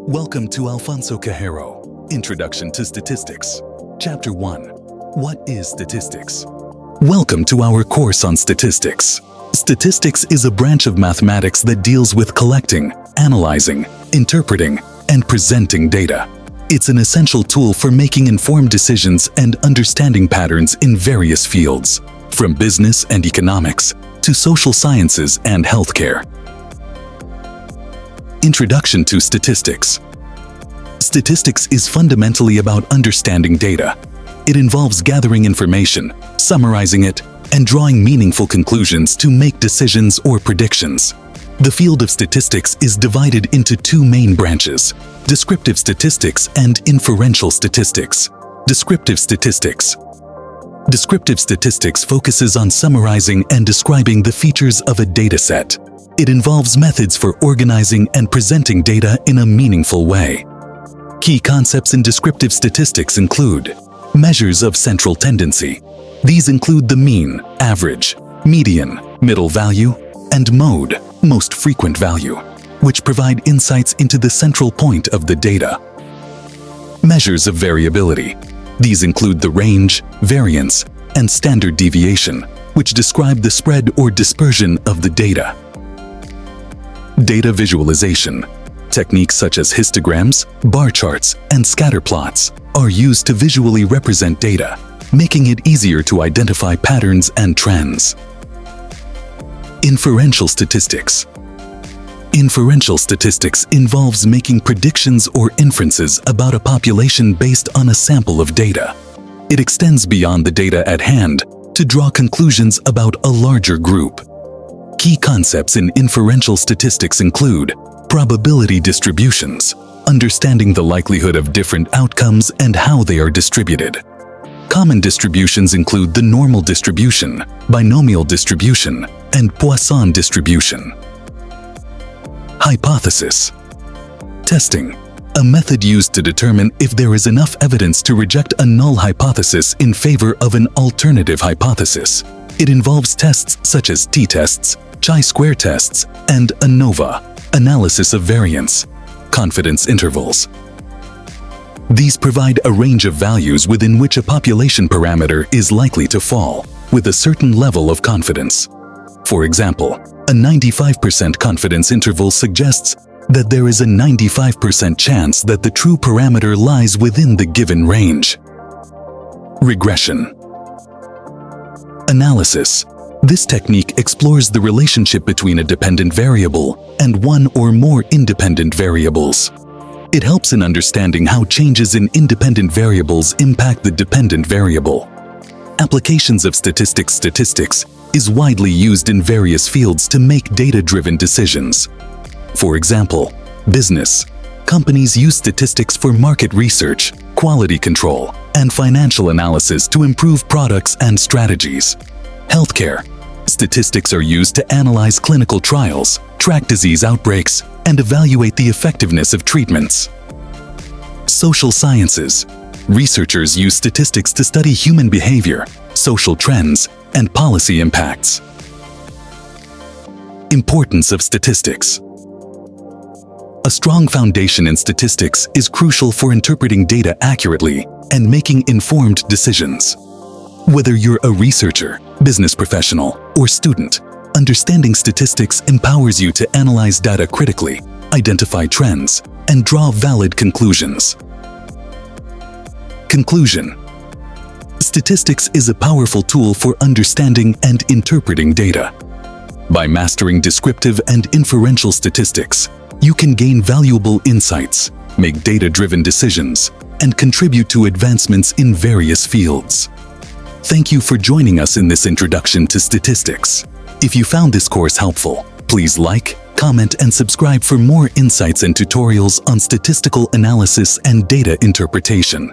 Welcome to Alfonso Cajero, Introduction to Statistics. Chapter 1. What is statistics? Welcome to our course on statistics. Statistics is a branch of mathematics that deals with collecting, analyzing, interpreting, and presenting data. It's an essential tool for making informed decisions and understanding patterns in various fields, from business and economics to social sciences and healthcare. Introduction to Statistics. Statistics is fundamentally about understanding data. It involves gathering information, summarizing it, and drawing meaningful conclusions to make decisions or predictions. The field of statistics is divided into two main branches: descriptive statistics and inferential statistics. Descriptive statistics. Descriptive statistics focuses on summarizing and describing the features of a dataset. It involves methods for organizing and presenting data in a meaningful way. Key concepts in descriptive statistics include measures of central tendency. These include the mean, average, median, middle value, and mode, most frequent value, which provide insights into the central point of the data. Measures of variability. These include the range, variance, and standard deviation, which describe the spread or dispersion of the data. Data visualization. Techniques such as histograms, bar charts, and scatter plots are used to visually represent data, making it easier to identify patterns and trends. Inferential statistics. Inferential statistics involves making predictions or inferences about a population based on a sample of data. It extends beyond the data at hand to draw conclusions about a larger group. Key concepts in inferential statistics include probability distributions, understanding the likelihood of different outcomes and how they are distributed. Common distributions include the normal distribution, binomial distribution, and Poisson distribution. Hypothesis. Testing, a method used to determine if there is enough evidence to reject a null hypothesis in favor of an alternative hypothesis. It involves tests such as t-tests, chi-square tests, and ANOVA, analysis of variance, confidence intervals. These provide a range of values within which a population parameter is likely to fall, with a certain level of confidence. For example, a 95% confidence interval suggests that there is a 95% chance that the true parameter lies within the given range. Regression. Analysis. This technique explores the relationship between a dependent variable and one or more independent variables. It helps in understanding how changes in independent variables impact the dependent variable. Applications of statistics is widely used in various fields to make data-driven decisions. For example, business. Companies use statistics for market research, quality control, and financial analysis to improve products and strategies. Healthcare. Statistics are used to analyze clinical trials, track disease outbreaks, and evaluate the effectiveness of treatments. Social sciences. Researchers use statistics to study human behavior, social trends, and policy impacts. Importance of statistics. A strong foundation in statistics is crucial for interpreting data accurately and making informed decisions. Whether you're a researcher, business professional, or student, understanding statistics empowers you to analyze data critically, identify trends, and draw valid conclusions. Conclusion. Statistics is a powerful tool for understanding and interpreting data. By mastering descriptive and inferential statistics, you can gain valuable insights, make data-driven decisions, and contribute to advancements in various fields. Thank you for joining us in this introduction to statistics. If you found this course helpful, please like, comment, and subscribe for more insights and tutorials on statistical analysis and data interpretation.